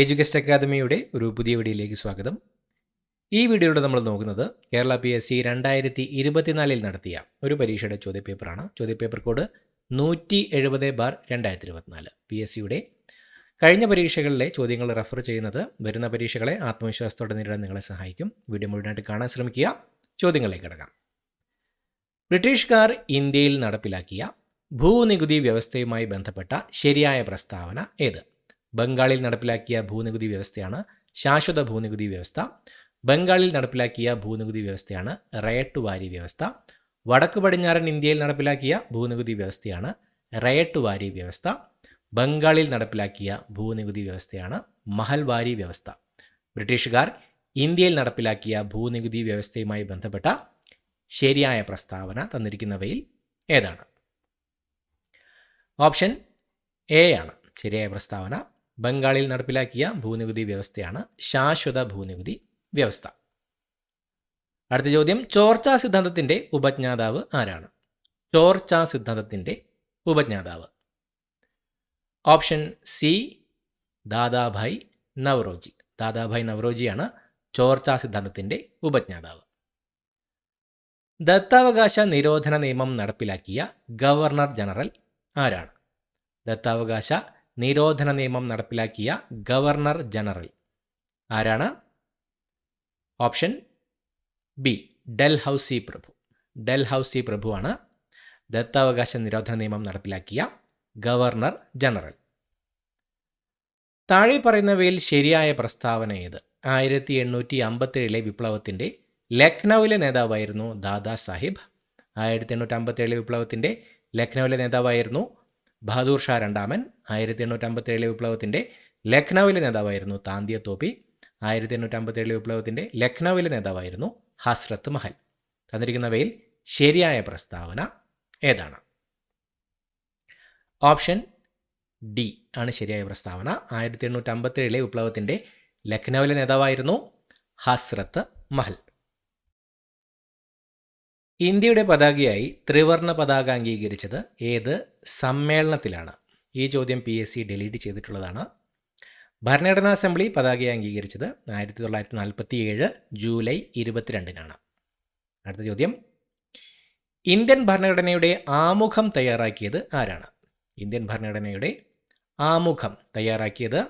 എഡ്യൂഗസ്റ്റ് അക്കാദമിയുടെ ഒരു പുതിയ വീഡിയോയിലേക്ക് സ്വാഗതം. ഈ വീഡിയോയിൽ നമ്മൾ നോക്കുന്നത് കേരള PSC 2024 നടത്തിയ ഒരു പരീക്ഷയുടെ ചോദ്യപേപ്പറാണ്. ചോദ്യപേപ്പർ കോഡ് 170/2024. PSCയുടെ കഴിഞ്ഞ പരീക്ഷകളിലെ ചോദ്യങ്ങൾ റെഫർ ചെയ്യുന്നത് വരുന്ന പരീക്ഷകളെ ആത്മവിശ്വാസത്തോടെ നേരിടാൻ നിങ്ങളെ സഹായിക്കും. വീഡിയോ മുഴുവനായിട്ട് കാണാൻ ശ്രമിക്കുക. ചോദ്യങ്ങളിലേക്ക് കിടക്കാം. ബ്രിട്ടീഷുകാർ ഇന്ത്യയിൽ നടപ്പിലാക്കിയ ഭൂനികുതി വ്യവസ്ഥയുമായി ബന്ധപ്പെട്ട ശരിയായ പ്രസ്താവന ഏത്? ബംഗാളിൽ നടപ്പിലാക്കിയ ഭൂനികുതി വ്യവസ്ഥയാണ് ശാശ്വത ഭൂനികുതി വ്യവസ്ഥ. ബംഗാളിൽ നടപ്പിലാക്കിയ ഭൂനികുതി വ്യവസ്ഥയാണ് റയട്ട് വാരി വ്യവസ്ഥ. വടക്ക് പടിഞ്ഞാറൻ ഇന്ത്യയിൽ നടപ്പിലാക്കിയ ഭൂനികുതി വ്യവസ്ഥയാണ് റയട്ട് വാരി വ്യവസ്ഥ. ബംഗാളിൽ നടപ്പിലാക്കിയ ഭൂനികുതി വ്യവസ്ഥയാണ് മഹൽവാരി വ്യവസ്ഥ. ബ്രിട്ടീഷുകാർ ഇന്ത്യയിൽ നടപ്പിലാക്കിയ ഭൂനികുതി വ്യവസ്ഥയുമായി ബന്ധപ്പെട്ട ശരിയായ പ്രസ്താവന തന്നിരിക്കുന്നവയിൽ ഏതാണ്? ഓപ്ഷൻ എ ആണ് ശരിയായ പ്രസ്താവന. ബംഗാളിൽ നടപ്പിലാക്കിയ ഭൂനികുതി വ്യവസ്ഥയാണ് ശാശ്വത ഭൂനികുതി വ്യവസ്ഥ. അടുത്ത ചോദ്യം, ചോർച്ചാ സിദ്ധാന്തത്തിൻ്റെ ഉപജ്ഞാതാവ് ആരാണ്? ചോർച്ചാ സിദ്ധാന്തത്തിൻ്റെ ഉപജ്ഞാതാവ്. Option C Dadabhai Naoroji. ദാദാഭായ് നവറോജിയാണ് ചോർച്ചാ സിദ്ധാന്തത്തിൻ്റെ ഉപജ്ഞാതാവ്. ദത്താവകാശ നിരോധന നിയമം നടപ്പിലാക്കിയ ഗവർണർ ജനറൽ ആരാണ്? ദത്താവകാശ നിരോധന നിയമം നടപ്പിലാക്കിയ ഗവർണർ ജനറൽ ആരാണ്? ഓപ്ഷൻ ബി ഡൽഹൌസി പ്രഭു. ഡൽഹൌസി പ്രഭുവാണ് ദത്താവകാശ നിരോധന നിയമം നടപ്പിലാക്കിയ ഗവർണർ ജനറൽ. താഴെ പറയുന്നവയിൽ ശരിയായ പ്രസ്താവന ഏത്? 1857 വിപ്ലവത്തിൻ്റെ ലക്നൌവിലെ നേതാവായിരുന്നു ദാദാ സാഹിബ്. 1857 വിപ്ലവത്തിൻ്റെ ലക്നൌവിലെ നേതാവായിരുന്നു ബഹദൂർ ഷാ രണ്ടാമൻ. 1857 വിപ്ലവത്തിൻ്റെ ലക്നൌവിലെ നേതാവായിരുന്നു താന്തിയ തോപ്പി. 1857 വിപ്ലവത്തിൻ്റെ ലക്നൌവിലെ നേതാവായിരുന്നു ഹസ്രത്ത് മഹൽ. തന്നിരിക്കുന്നവയിൽ ശരിയായ പ്രസ്താവന ഏതാണ്? ഓപ്ഷൻ ഡി ആണ് ശരിയായ പ്രസ്താവന. 1857 വിപ്ലവത്തിൻ്റെ ലക്നൌവിലെ നേതാവായിരുന്നു ഹസ്രത്ത് മഹൽ. ഇന്ത്യയുടെ പതാകയായി ത്രിവർണ്ണ പതാക അംഗീകരിച്ചത് ഏത് സമ്മേളനത്തിലാണ്? ഈ ചോദ്യം PSC ഡിലീറ്റ് ചെയ്തിട്ടുള്ളതാണ്. ഭരണഘടനാ അസംബ്ലി പതാകയെ അംഗീകരിച്ചത് 1947 ജൂലൈ 22-നാണ്. അടുത്ത ചോദ്യം, ഇന്ത്യൻ ഭരണഘടനയുടെ ആമുഖം തയ്യാറാക്കിയത് ആരാണ്? ഇന്ത്യൻ ഭരണഘടനയുടെ ആമുഖം തയ്യാറാക്കിയത്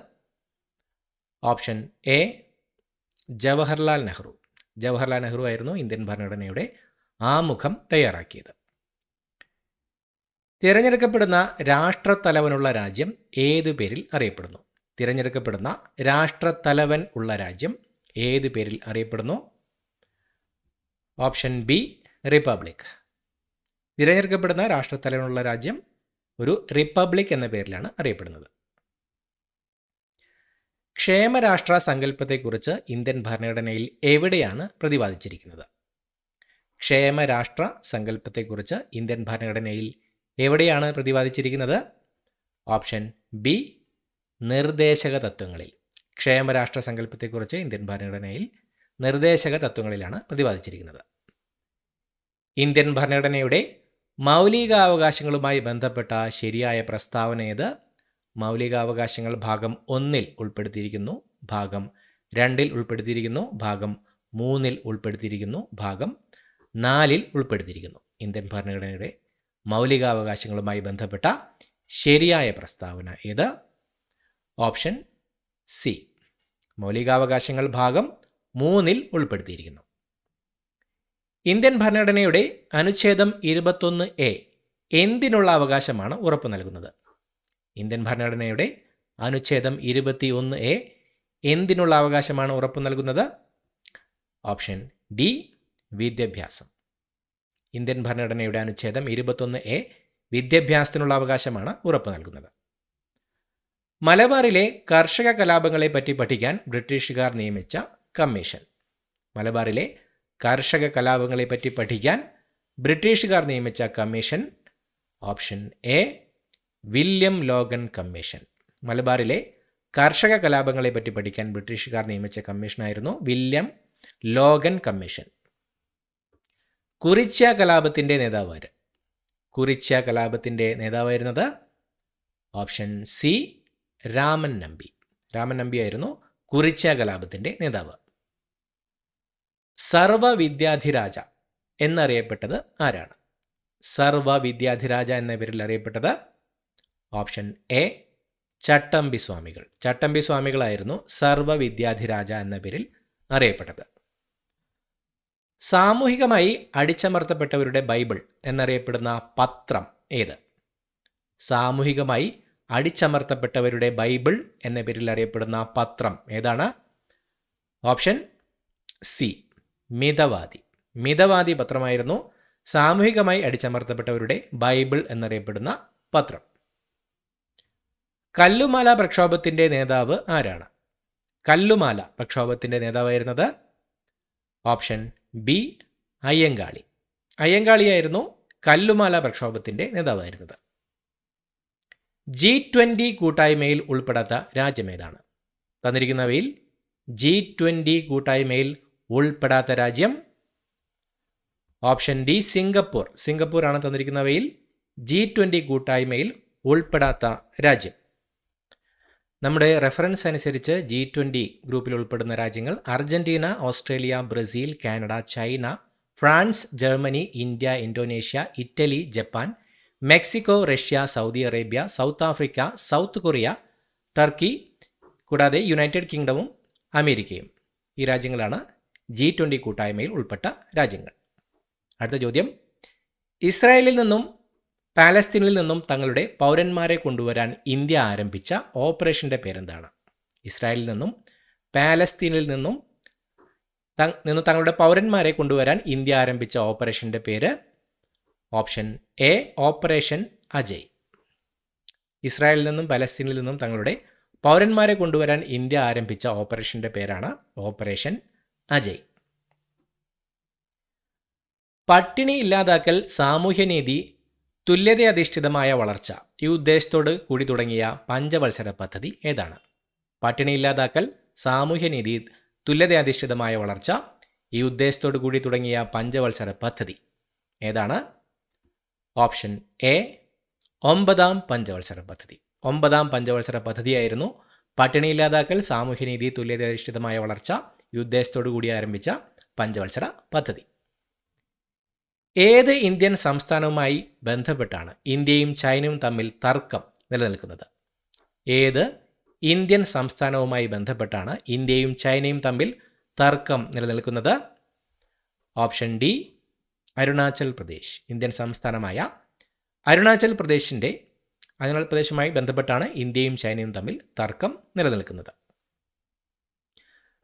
ഓപ്ഷൻ എ ജവഹർലാൽ നെഹ്റു. ജവഹർലാൽ നെഹ്റു ആയിരുന്നു ഇന്ത്യൻ ഭരണഘടനയുടെ ആമുഖം തയ്യാറാക്കിയത്. തിരഞ്ഞെടുക്കപ്പെടുന്ന രാഷ്ട്രത്തലവനുള്ള രാജ്യം ഏതു പേരിൽ അറിയപ്പെടുന്നു? തിരഞ്ഞെടുക്കപ്പെടുന്ന രാഷ്ട്രത്തലവൻ ഉള്ള രാജ്യം ഏതു പേരിൽ അറിയപ്പെടുന്നു? Option B republic. തിരഞ്ഞെടുക്കപ്പെടുന്ന രാഷ്ട്രത്തലവനുള്ള രാജ്യം ഒരു റിപ്പബ്ലിക് എന്ന പേരിലാണ് അറിയപ്പെടുന്നത്. ക്ഷേമരാഷ്ട്ര സങ്കല്പത്തെക്കുറിച്ച് ഇന്ത്യൻ ഭരണഘടനയിൽ എവിടെയാണ് പ്രതിപാദിച്ചിരിക്കുന്നത്? ക്ഷേമരാഷ്ട്ര സങ്കല്പത്തെക്കുറിച്ച് ഇന്ത്യൻ ഭരണഘടനയിൽ എവിടെയാണ് പ്രതിപാദിച്ചിരിക്കുന്നത്? ഓപ്ഷൻ ബി നിർദ്ദേശക തത്വങ്ങളിൽ. ക്ഷേമരാഷ്ട്ര സങ്കല്പത്തെക്കുറിച്ച് ഇന്ത്യൻ ഭരണഘടനയിൽ നിർദ്ദേശക തത്വങ്ങളിലാണ് പ്രതിപാദിച്ചിരിക്കുന്നത്. ഇന്ത്യൻ ഭരണഘടനയുടെ മൗലികാവകാശങ്ങളുമായി ബന്ധപ്പെട്ട ശരിയായ പ്രസ്താവന ഏത്? മൗലികാവകാശങ്ങൾ ഭാഗം 1-ൽ ഉൾപ്പെടുത്തിയിരിക്കുന്നു, ഭാഗം 2-ൽ ഉൾപ്പെടുത്തിയിരിക്കുന്നു, ഭാഗം 3-ൽ ഉൾപ്പെടുത്തിയിരിക്കുന്നു, ഭാഗം 4-ൽ ഉൾപ്പെടുത്തിയിരിക്കുന്നു. ഇന്ത്യൻ ഭരണഘടനയുടെ മൗലികാവകാശങ്ങളുമായി ബന്ധപ്പെട്ട ശരിയായ പ്രസ്താവന ഏത്? ഓപ്ഷൻ സി മൗലികാവകാശങ്ങൾ ഭാഗം 3-ൽ ഉൾപ്പെടുത്തിയിരിക്കുന്നു. ഇന്ത്യൻ ഭരണഘടനയുടെ അനുച്ഛേദം 21A എന്തിനുള്ള അവകാശമാണ് ഉറപ്പു നൽകുന്നത്? ഇന്ത്യൻ ഭരണഘടനയുടെ അനുച്ഛേദം 21A എന്തിനുള്ള അവകാശമാണ് ഉറപ്പു നൽകുന്നത്? ഓപ്ഷൻ ഡി വിദ്യാഭ്യാസം. ഇന്ത്യൻ ഭരണഘടനയുടെ അനുച്ഛേദം 21A വിദ്യാഭ്യാസത്തിനുള്ള അവകാശമാണ് ഉറപ്പു നൽകുന്നത്. മലബാറിലെ കർഷക കലാപങ്ങളെ പറ്റി പഠിക്കാൻ ബ്രിട്ടീഷുകാർ നിയമിച്ച കമ്മീഷൻ. മലബാറിലെ കർഷക കലാപങ്ങളെ പറ്റി പഠിക്കാൻ ബ്രിട്ടീഷുകാർ നിയമിച്ച commission option A William Logan commission. മലബാറിലെ കർഷക കലാപങ്ങളെ പറ്റി പഠിക്കാൻ ബ്രിട്ടീഷുകാർ നിയമിച്ച കമ്മീഷനായിരുന്നു വില്യം ലോഗൻ കമ്മീഷൻ. കുറിച്യ കലാപത്തിൻ്റെ നേതാവ് ആര്? കുറിച്യ കലാപത്തിൻ്റെ നേതാവായിരുന്നത് ഓപ്ഷൻ സി രാമൻ നമ്പി. രാമൻ നമ്പിയായിരുന്നു കുറിച്യ കലാപത്തിൻ്റെ നേതാവ്. സർവവിദ്യാധിരാജ എന്നറിയപ്പെട്ടത് ആരാണ്? സർവവിദ്യാധിരാജ എന്ന പേരിൽ അറിയപ്പെട്ടത് ഓപ്ഷൻ എ ചട്ടമ്പി സ്വാമികൾ. ചട്ടമ്പി സ്വാമികളായിരുന്നു സർവവിദ്യാധിരാജ എന്ന പേരിൽ അറിയപ്പെട്ടത്. സാമൂഹികമായി അടിച്ചമർത്തപ്പെട്ടവരുടെ ബൈബിൾ എന്നറിയപ്പെടുന്ന പത്രം ഏത്? സാമൂഹികമായി അടിച്ചമർത്തപ്പെട്ടവരുടെ ബൈബിൾ എന്ന പേരിൽ അറിയപ്പെടുന്ന പത്രം ഏതാണ്? Option C Mithavadi. മിതവാദി പത്രമായിരുന്നു സാമൂഹികമായി അടിച്ചമർത്തപ്പെട്ടവരുടെ ബൈബിൾ എന്നറിയപ്പെടുന്ന പത്രം. കല്ലുമാല പ്രക്ഷോഭത്തിൻ്റെ നേതാവ് ആരാണ്? കല്ലുമാല പ്രക്ഷോഭത്തിൻ്റെ നേതാവായിരുന്നത് ഓപ്ഷൻ ബി അയ്യങ്കാളി. അയ്യങ്കാളിയായിരുന്നു കല്ലുമാല പ്രക്ഷോഭത്തിൻ്റെ നേതാവായിരുന്നത്. G20 കൂട്ടായ്മയിൽ ഉൾപ്പെടാത്ത രാജ്യം ഏതാണ്? തന്നിരിക്കുന്നവയിൽ G20 കൂട്ടായ്മയിൽ ഉൾപ്പെടാത്ത രാജ്യം ഓപ്ഷൻ ഡി സിംഗപ്പൂർ. സിംഗപ്പൂരാണ് തന്നിരിക്കുന്നവയിൽ G20 കൂട്ടായ്മയിൽ ഉൾപ്പെടാത്ത രാജ്യം. നമ്മുടെ റെഫറൻസ് അനുസരിച്ച് G20 ഗ്രൂപ്പിൽ ഉൾപ്പെടുന്ന രാജ്യങ്ങൾ Argentina, Australia, Brazil, Canada, China, France, Germany, India, Indonesia, Italy, Japan, Mexico, Russia, Saudi Arabia, south Africa, south Korea, Turkey, കൂടാതെ യുണൈറ്റഡ് കിങ്ഡമും അമേരിക്കയും. ഈ രാജ്യങ്ങളാണ് G20 കൂട്ടായ്മയിൽ ഉൾപ്പെട്ട രാജ്യങ്ങൾ. അടുത്ത ചോദ്യം, ഇസ്രായേലിൽ നിന്നും പാലസ്തീനിൽ നിന്നും തങ്ങളുടെ പൗരന്മാരെ കൊണ്ടുവരാൻ ഇന്ത്യ ആരംഭിച്ച ഓപ്പറേഷൻ്റെ പേരെന്താണ്? ഇസ്രായേലിൽ നിന്നും പാലസ്തീനിൽ നിന്നും തങ്ങളുടെ പൗരന്മാരെ കൊണ്ടുവരാൻ ഇന്ത്യ ആരംഭിച്ച ഓപ്പറേഷൻ്റെ പേര് ഓപ്ഷൻ എ ഓപ്പറേഷൻ അജയ്. ഇസ്രായേലിൽ നിന്നും പലസ്തീനിൽ നിന്നും തങ്ങളുടെ പൗരന്മാരെ കൊണ്ടുവരാൻ ഇന്ത്യ ആരംഭിച്ച ഓപ്പറേഷൻ്റെ പേരാണ് ഓപ്പറേഷൻ അജയ്. പട്ടിണി ഇല്ലാതാക്കൽ, സാമൂഹ്യനീതി, തുല്യതയധിഷ്ഠിതമായ വളർച്ച ഈ ഉദ്ദേശത്തോട് കൂടി തുടങ്ങിയ പഞ്ചവത്സര പദ്ധതി ഏതാണ്? പട്ടിണി ഇല്ലാതാക്കൽ, സാമൂഹ്യനീതി, തുല്യതയധിഷ്ഠിതമായ വളർച്ച ഈ ഉദ്ദേശത്തോട് കൂടി തുടങ്ങിയ പഞ്ചവത്സര പദ്ധതി ഏതാണ്? ഓപ്ഷൻ എ 9ാം പഞ്ചവത്സര പദ്ധതി. 9ാം പഞ്ചവത്സര പദ്ധതിയായിരുന്നു പട്ടിണി ഇല്ലാതാക്കൽ, സാമൂഹ്യനീതി, തുല്യതയധിഷ്ഠിതമായ വളർച്ച ഈ ഉദ്ദേശത്തോടു കൂടി ആരംഭിച്ച പഞ്ചവത്സര പദ്ധതി. ഏത് ഇന്ത്യൻ സംസ്ഥാനവുമായി ബന്ധപ്പെട്ടാണ് ഇന്ത്യയും ചൈനയും തമ്മിൽ തർക്കം നിലനിൽക്കുന്നത്? ഏത് ഇന്ത്യൻ സംസ്ഥാനവുമായി ബന്ധപ്പെട്ടാണ് ഇന്ത്യയും ചൈനയും തമ്മിൽ തർക്കം നിലനിൽക്കുന്നത്? Option D Arunachal Pradesh. Indian സംസ്ഥാനമായ അരുണാചൽ പ്രദേശുമായി ബന്ധപ്പെട്ടാണ് ഇന്ത്യയും ചൈനയും തമ്മിൽ തർക്കം നിലനിൽക്കുന്നത്.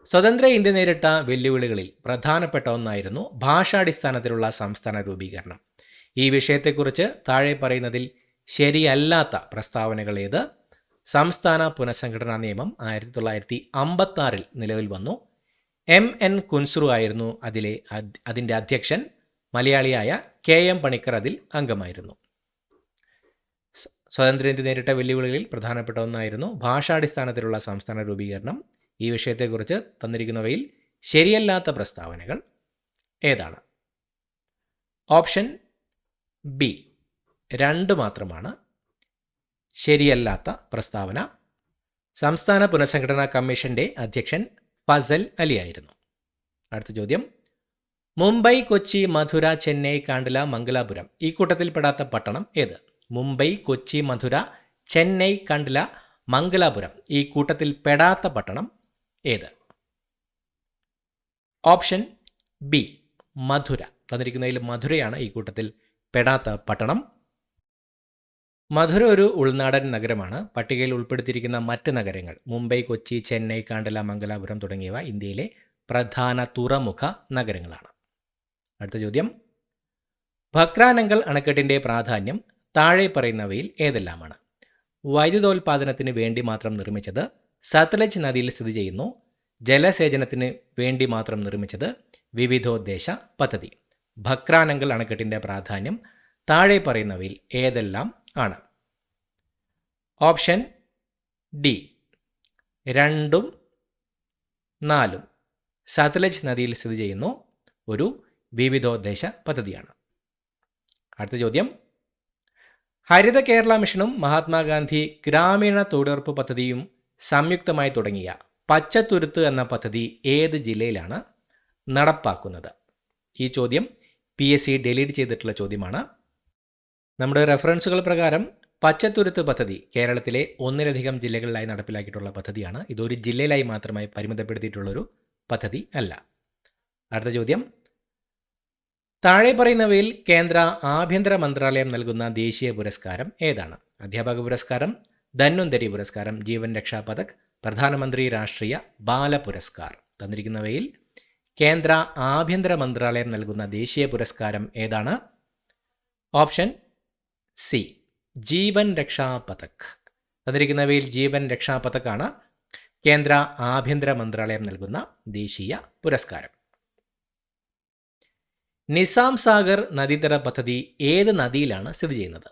സ്വതന്ത്ര ഇന്ത്യ നേരിട്ട വെല്ലുവിളികളിൽ പ്രധാനപ്പെട്ട ഒന്നായിരുന്നു ഭാഷാടിസ്ഥാനത്തിലുള്ള സംസ്ഥാന രൂപീകരണം. ഈ വിഷയത്തെക്കുറിച്ച് താഴെ പറയുന്നതിൽ ശരിയല്ലാത്ത പ്രസ്താവനകൾ ഏത്? സംസ്ഥാന പുനഃസംഘടനാ നിയമം 1956 നിലവിൽ വന്നു. MN കുൻസ്രു ആയിരുന്നു അതിൻ്റെ അധ്യക്ഷൻ. മലയാളിയായ KM പണിക്കർ അതിൽ അംഗമായിരുന്നു. സ്വതന്ത്ര ഇന്ത്യ നേരിട്ട വെല്ലുവിളികളിൽ പ്രധാനപ്പെട്ട ഒന്നായിരുന്നു ഭാഷാടിസ്ഥാനത്തിലുള്ള സംസ്ഥാന രൂപീകരണം. ഈ വിഷയത്തെക്കുറിച്ച് തന്നിരിക്കുന്നവയിൽ ശരിയല്ലാത്ത പ്രസ്താവനകൾ ഏതാണ്? ഓപ്ഷൻ ബി 2 മാത്രമാണ് ശരിയല്ലാത്ത പ്രസ്താവന. സംസ്ഥാന പുനഃസംഘടനാ കമ്മീഷന്റെ അധ്യക്ഷൻ ഫസൽ അലി ആയിരുന്നു. അടുത്ത ചോദ്യം, മുംബൈ, കൊച്ചി, മധുര, ചെന്നൈ, കാണ്ഡല, മംഗലാപുരം ഈ കൂട്ടത്തിൽപ്പെടാത്ത പട്ടണം ഏത്? മുംബൈ, കൊച്ചി, മധുര, ചെന്നൈ, കാണ്ഡല, മംഗലാപുരം ഈ കൂട്ടത്തിൽ പെടാത്ത പട്ടണം ഏത്? ഓപ്ഷൻ ബി മധുര. തന്നിരിക്കുന്നതിൽ മധുരയാണ് ഈ കൂട്ടത്തിൽ പെടാത്ത പട്ടണം. മധുര ഒരു ഉൾനാടൻ നഗരമാണ്. പട്ടികയിൽ ഉൾപ്പെടുത്തിയിരിക്കുന്ന മറ്റ് നഗരങ്ങൾ മുംബൈ, കൊച്ചി, ചെന്നൈ, കാണ്ഡല, മംഗലാപുരം തുടങ്ങിയവ ഇന്ത്യയിലെ പ്രധാന തുറമുഖ നഗരങ്ങളാണ്. അടുത്ത ചോദ്യം, ഭക്രാനങ്കൽ അണക്കെട്ടിൻ്റെ പ്രാധാന്യം താഴെ പറയുന്നവയിൽ ഏതെല്ലാമാണ്? വൈദ്യുതോൽപാദനത്തിന് വേണ്ടി മാത്രം നിർമ്മിച്ചത്, സത്ലജ് നദിയിൽ സ്ഥിതി ചെയ്യുന്നു. ജലസേചനത്തിന് വേണ്ടി മാത്രം നിർമ്മിച്ചത്, വിവിധോദ്ദേശ പദ്ധതി. ഭക്രാനങ്കൽ അണക്കെട്ടിൻ്റെ പ്രാധാന്യം താഴെ പറയുന്നവയിൽ ഏതെല്ലാം ആണ്? ഓപ്ഷൻ ഡി 2ഉം 4ഉം. സത്ലജ് നദിയിൽ സ്ഥിതി ചെയ്യുന്നു, ഒരു വിവിധോദ്ദേശ പദ്ധതിയാണ്. അടുത്ത ചോദ്യം, ഹരിത കേരള മിഷനും മഹാത്മാഗാന്ധി ഗ്രാമീണ തൊഴിലുറപ്പ് പദ്ധതിയും സംയുക്തമായി തുടങ്ങിയ പച്ചത്തുരുത്ത് എന്ന പദ്ധതി ഏത് ജില്ലയിലാണ് നടപ്പാക്കുന്നത്? ഈ ചോദ്യം PSC ഡിലീറ്റ് ചെയ്തിട്ടുള്ള ചോദ്യമാണ്. നമ്മുടെ റെഫറൻസുകൾ പ്രകാരം പച്ചത്തുരുത്ത് പദ്ധതി കേരളത്തിലെ ഒന്നിലധികം ജില്ലകളിലായി നടപ്പിലാക്കിയിട്ടുള്ള പദ്ധതിയാണ്. ഇതൊരു ജില്ലയിലായി മാത്രമായി പരിമിതപ്പെടുത്തിയിട്ടുള്ളൊരു പദ്ധതി അല്ല. അടുത്ത ചോദ്യം, താഴെ പറയുന്നവയിൽ കേന്ദ്ര ആഭ്യന്തര മന്ത്രാലയം നൽകുന്ന ദേശീയ പുരസ്കാരം ഏതാണ്? അധ്യാപക പുരസ്കാരം, ധന്വന്തരി പുരസ്കാരം, ജീവൻ രക്ഷാ പതക്, പ്രധാനമന്ത്രി രാഷ്ട്രീയ ബാല പുരസ്കാർ. തന്നിരിക്കുന്നവയിൽ കേന്ദ്ര ആഭ്യന്തര മന്ത്രാലയം നൽകുന്ന ദേശീയ പുരസ്കാരം ഏതാണ്? ഓപ്ഷൻ സി, ജീവൻ രക്ഷാ പതക്. തന്നിരിക്കുന്നവയിൽ ജീവൻ രക്ഷാ പതക്കാണ് കേന്ദ്ര ആഭ്യന്തര മന്ത്രാലയം നൽകുന്ന ദേശീയ പുരസ്കാരം. നിസാം സാഗർ നദീതട പദ്ധതി ഏത് നദിയിലാണ് സ്ഥിതി ചെയ്യുന്നത്?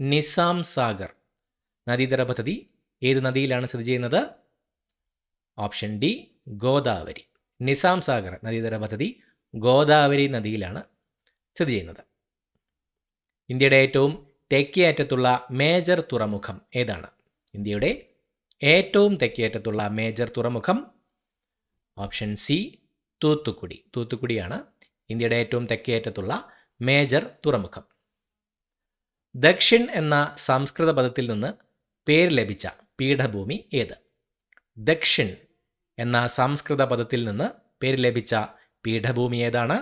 നിസാം സാഗർ നദീതട പദ്ധതി ഏത് നദിയിലാണ് സ്ഥിതി ചെയ്യുന്നത്? Option D, Godavari. നിസാം സാഗർ നദീതട പദ്ധതി ഗോദാവരി നദിയിലാണ് സ്ഥിതി ചെയ്യുന്നത്. ഇന്ത്യയുടെ ഏറ്റവും തെക്കേ അറ്റത്തുള്ള മേജർ തുറമുഖം ഏതാണ്? ഇന്ത്യയുടെ ഏറ്റവും തെക്കേ അറ്റത്തുള്ള മേജർ തുറമുഖം ഓപ്ഷൻ സി, തൂത്തുക്കുടി. തൂത്തുക്കുടിയാണ് ഇന്ത്യയുടെ ഏറ്റവും തെക്കേ അറ്റത്തുള്ള മേജർ തുറമുഖം. ദക്ഷിൺ എന്ന സംസ്കൃത പദത്തിൽ നിന്ന് പേര് ലഭിച്ച പീഠഭൂമി ഏത്? ദക്ഷിൺ എന്ന സംസ്കൃത പദത്തിൽ നിന്ന് പേര് ലഭിച്ച പീഠഭൂമി ഏതാണ്?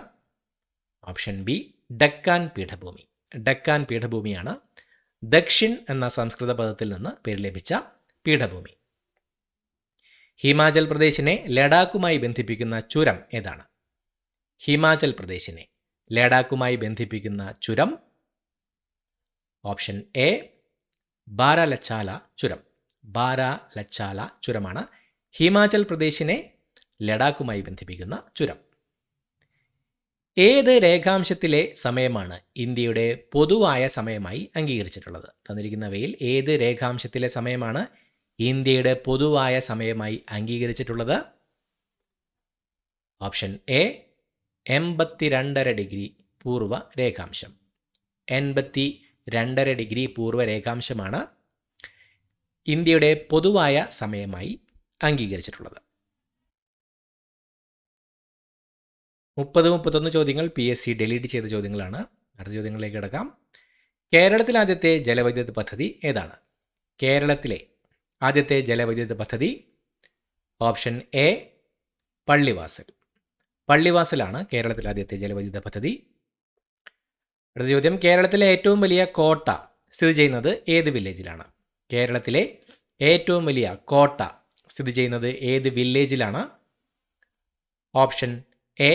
ഓപ്ഷൻ ബി, ഡക്കാൻ പീഠഭൂമി. ഡക്കാൻ പീഠഭൂമിയാണ് ദക്ഷിൺ എന്ന സംസ്കൃത പദത്തിൽ നിന്ന് പേര് ലഭിച്ച പീഠഭൂമി. ഹിമാചൽ പ്രദേശിനെ ലഡാക്കുമായി ബന്ധിപ്പിക്കുന്ന ചുരം ഏതാണ്? ഹിമാചൽ പ്രദേശിനെ ലഡാക്കുമായി ബന്ധിപ്പിക്കുന്ന ചുരം ഓപ്ഷൻ എ, ബാരാലച്ചാല ചുരം. ബാരാലച്ചാല ചുരമാണ് ഹിമാചൽ പ്രദേശിനെ ലഡാക്കുമായി ബന്ധിപ്പിക്കുന്ന ചുരം. ഏത് രേഖാംശത്തിലെ സമയമാണ് ഇന്ത്യയുടെ പൊതുവായ സമയമായി അംഗീകരിച്ചിട്ടുള്ളത്? തന്നിരിക്കുന്നവയിൽ ഏത് രേഖാംശത്തിലെ സമയമാണ് ഇന്ത്യയുടെ പൊതുവായ സമയമായി അംഗീകരിച്ചിട്ടുള്ളത്? ഓപ്ഷൻ എ, 82.5 ഡിഗ്രി പൂർവ്വ രേഖാംശം. 82.5 ഡിഗ്രി പൂർവ്വ രേഖാംശമാണ് ഇന്ത്യയുടെ പൊതുവായ സമയമായി അംഗീകരിച്ചിട്ടുള്ളത്. 30-31 ചോദ്യങ്ങൾ PSC ഡിലീറ്റ് ചെയ്ത ചോദ്യങ്ങളാണ്. അടുത്ത ചോദ്യങ്ങളിലേക്ക് കിടക്കാം. കേരളത്തിലെ ആദ്യത്തെ ജലവൈദ്യുത പദ്ധതി ഏതാണ്? കേരളത്തിലെ ആദ്യത്തെ ജലവൈദ്യുത പദ്ധതി ഓപ്ഷൻ എ, പള്ളിവാസൽ. പള്ളിവാസലാണ് കേരളത്തിലെ ആദ്യത്തെ ജലവൈദ്യുത പദ്ധതി. അടുത്ത ചോദ്യം, കേരളത്തിലെ ഏറ്റവും വലിയ കോട്ട സ്ഥിതി ചെയ്യുന്നത് ഏത് വില്ലേജിലാണ്? കേരളത്തിലെ ഏറ്റവും വലിയ കോട്ട സ്ഥിതി ചെയ്യുന്നത് ഏത് വില്ലേജിലാണ്? Option A,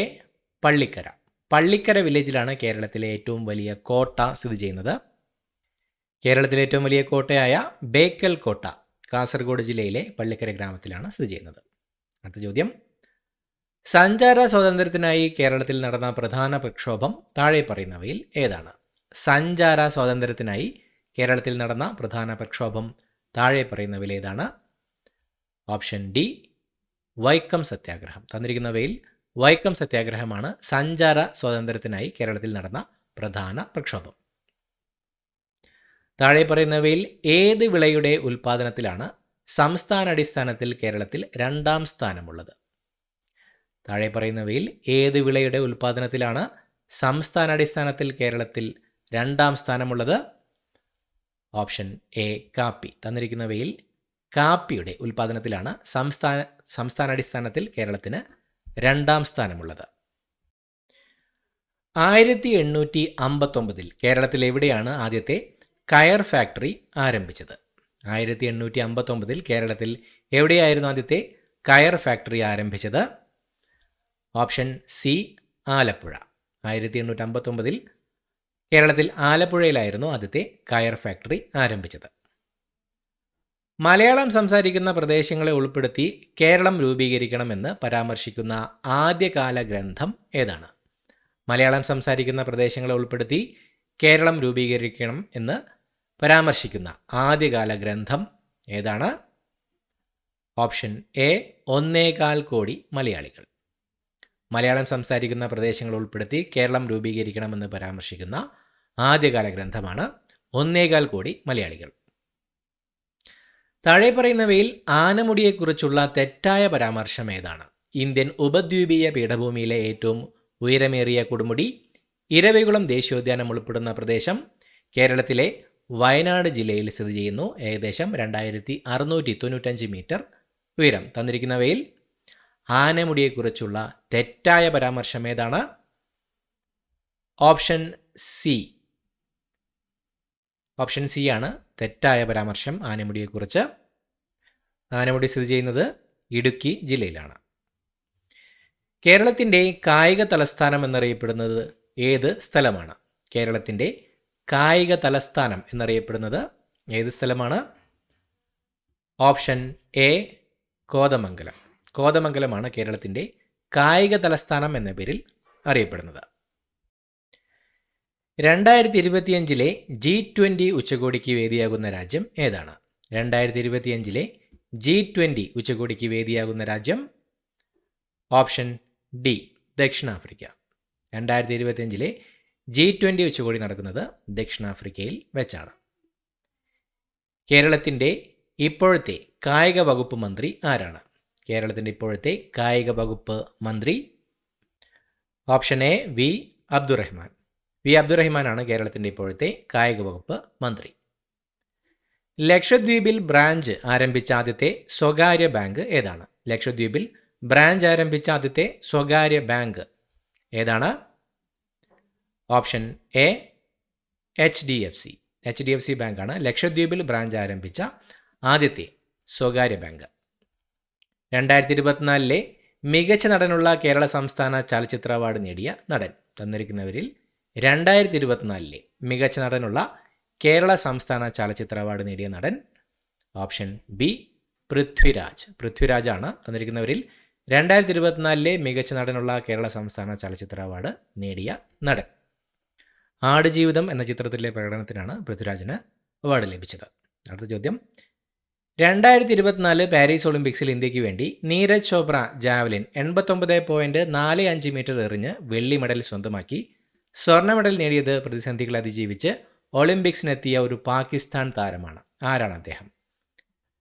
Pallikkara. പള്ളിക്കര വില്ലേജിലാണ് കേരളത്തിലെ ഏറ്റവും വലിയ കോട്ട സ്ഥിതി ചെയ്യുന്നത്. കേരളത്തിലെ ഏറ്റവും വലിയ കോട്ടയായ ബേക്കൽ കോട്ട കാസർഗോഡ് ജില്ലയിലെ പള്ളിക്കര ഗ്രാമത്തിലാണ് സ്ഥിതി ചെയ്യുന്നത്. അടുത്ത ചോദ്യം, സഞ്ചാര സ്വാതന്ത്ര്യത്തിനായി കേരളത്തിൽ നടന്ന പ്രധാന പ്രക്ഷോഭം താഴെ പറയുന്നവയിൽ ഏതാണ്? സഞ്ചാര സ്വാതന്ത്ര്യത്തിനായി കേരളത്തിൽ നടന്ന പ്രധാന പ്രക്ഷോഭം താഴെ പറയുന്നവയിൽ ഏതാണ്? ഓപ്ഷൻ ഡി, വൈക്കം സത്യാഗ്രഹം. തന്നിരിക്കുന്നവയിൽ വൈക്കം സത്യാഗ്രഹമാണ് സഞ്ചാര സ്വാതന്ത്ര്യത്തിനായി കേരളത്തിൽ നടന്ന പ്രധാന പ്രക്ഷോഭം. താഴെ പറയുന്നവയിൽ ഏത് വിളയുടെ ഉൽപ്പാദനത്തിലാണ് സംസ്ഥാനാടിസ്ഥാനത്തിൽ കേരളത്തിൽ 2ാം സ്ഥാനമുള്ളത്? താഴെ പറയുന്നവയിൽ ഏത് വിളയുടെ ഉൽപ്പാദനത്തിലാണ് സംസ്ഥാനാടിസ്ഥാനത്തിൽ കേരളത്തിൽ 2ാം സ്ഥാനമുള്ളത്? ഓപ്ഷൻ എ, കാപ്പി. തന്നിരിക്കുന്നവയിൽ കാപ്പിയുടെ ഉൽപ്പാദനത്തിലാണ് സംസ്ഥാനാടിസ്ഥാനത്തിൽ കേരളത്തിന് 2ാം സ്ഥാനമുള്ളത്. 1859 കേരളത്തിൽ എവിടെയാണ് ആദ്യത്തെ കയർ ഫാക്ടറി ആരംഭിച്ചത്? 1859 കേരളത്തിൽ എവിടെയായിരുന്നു ആദ്യത്തെ കയർ ഫാക്ടറി ആരംഭിച്ചത്? Option C, Alappuzha. 1859 കേരളത്തിൽ ആലപ്പുഴയിലായിരുന്നു ആദ്യത്തെ കയർ ഫാക്ടറി ആരംഭിച്ചത്. മലയാളം സംസാരിക്കുന്ന പ്രദേശങ്ങളെ ഉൾപ്പെടുത്തി കേരളം രൂപീകരിക്കണമെന്ന് പരാമർശിക്കുന്ന ആദ്യകാല ഗ്രന്ഥം ഏതാണ്? മലയാളം സംസാരിക്കുന്ന പ്രദേശങ്ങളെ ഉൾപ്പെടുത്തി കേരളം രൂപീകരിക്കണം എന്ന് പരാമർശിക്കുന്ന ആദ്യകാല ഗ്രന്ഥം ഏതാണ്? ഓപ്ഷൻ എ, 1.25 കോടി മലയാളികൾ. മലയാളം സംസാരിക്കുന്ന പ്രദേശങ്ങൾ ഉൾപ്പെടുത്തി കേരളം രൂപീകരിക്കണമെന്ന് പരാമർശിക്കുന്ന ആദ്യകാല ഗ്രന്ഥമാണ് 1.25 കോടി മലയാളികൾ. താഴെ പറയുന്നവയിൽ ആനമുടിയെക്കുറിച്ചുള്ള തെറ്റായ പരാമർശം ഏതാണ്? ഇന്ത്യൻ ഉപദ്വീപീയ പീഠഭൂമിയിലെ ഏറ്റവും ഉയരമേറിയ കൊടുമുടി ഇരവികുളം ദേശീയോദ്യാനം ഉൾപ്പെടുന്ന പ്രദേശം കേരളത്തിലെ വയനാട് ജില്ലയിൽ സ്ഥിതി ചെയ്യുന്നു. ഏകദേശം 2695 മീറ്റർ ഉയരം. തന്നിരിക്കുന്നവയിൽ ആനമുടിയെക്കുറിച്ചുള്ള തെറ്റായ പരാമർശം ഏതാണ്? Option C. ഓപ്ഷൻ സി ആണ് തെറ്റായ പരാമർശം ആനമുടിയെക്കുറിച്ച്. ആനമുടി സ്ഥിതി ചെയ്യുന്നത് ഇടുക്കി ജില്ലയിലാണ്. കേരളത്തിൻ്റെ കായിക തലസ്ഥാനം എന്നറിയപ്പെടുന്നത് ഏത് സ്ഥലമാണ്? കേരളത്തിൻ്റെ കായിക തലസ്ഥാനം എന്നറിയപ്പെടുന്നത് ഏത് സ്ഥലമാണ്? Option A Kothamangalam. കോതമംഗലമാണ് കേരളത്തിൻ്റെ കായിക തലസ്ഥാനം എന്ന പേരിൽ അറിയപ്പെടുന്നത്. 2025 G20 ഉച്ചകോടിക്ക് വേദിയാകുന്ന രാജ്യം ഏതാണ്? 2025 G20 ഉച്ചകോടിക്ക് വേദിയാകുന്ന രാജ്യം ഓപ്ഷൻ ഡി ദക്ഷിണാഫ്രിക്ക. 2025 G20 ഉച്ചകോടി നടക്കുന്നത് ദക്ഷിണാഫ്രിക്കയിൽ വെച്ചാണ്. കേരളത്തിൻ്റെ ഇപ്പോഴത്തെ കായിക വകുപ്പ് മന്ത്രി ആരാണ്? കേരളത്തിൻ്റെ ഇപ്പോഴത്തെ കായിക വകുപ്പ് മന്ത്രി option A V Abdurahiman. V അബ്ദുറഹ്മാനാണ് കേരളത്തിൻ്റെ ഇപ്പോഴത്തെ കായിക വകുപ്പ് മന്ത്രി. ലക്ഷദ്വീപിൽ ബ്രാഞ്ച് ആരംഭിച്ച ആദ്യത്തെ സ്വകാര്യ ബാങ്ക് ഏതാണ്? ലക്ഷദ്വീപിൽ ബ്രാഞ്ച് ആരംഭിച്ച ആദ്യത്തെ സ്വകാര്യ ബാങ്ക് ഏതാണ്? Option A HDFC. HDFC ബാങ്കാണ് ലക്ഷദ്വീപിൽ ബ്രാഞ്ച് ആരംഭിച്ച ആദ്യത്തെ സ്വകാര്യ ബാങ്ക്. 2024 മികച്ച നടനുള്ള കേരള സംസ്ഥാന ചലച്ചിത്ര അവാർഡ് നേടിയ നടൻ. തന്നിരിക്കുന്നവരിൽ 2024 മികച്ച നടനുള്ള കേരള സംസ്ഥാന ചലച്ചിത്ര അവാർഡ് നേടിയ നടൻ ഓപ്ഷൻ ബി പൃഥ്വിരാജ്. പൃഥ്വിരാജാണ് തന്നിരിക്കുന്നവരിൽ 2024 മികച്ച നടനുള്ള കേരള സംസ്ഥാന ചലച്ചിത്ര അവാർഡ് നേടിയ നടൻ. ആടുജീവിതം എന്ന ചിത്രത്തിലെ പ്രകടനത്തിനാണ് പൃഥ്വിരാജിന് അവാർഡ് ലഭിച്ചത്. അടുത്ത ചോദ്യം, 2024 പാരീസ് ഒളിമ്പിക്സിൽ ഇന്ത്യക്ക് വേണ്ടി നീരജ് ചോപ്ര ജാവലിൻ 89.45 മീറ്റർ എറിഞ്ഞ് വെള്ളി മെഡൽ സ്വന്തമാക്കി സ്വർണ്ണ മെഡൽ നേടിയത് പ്രതിസന്ധികളെ അതിജീവിച്ച് ഒളിമ്പിക്സിനെത്തിയ ഒരു പാകിസ്ഥാൻ താരമാണ്. ആരാണ് അദ്ദേഹം?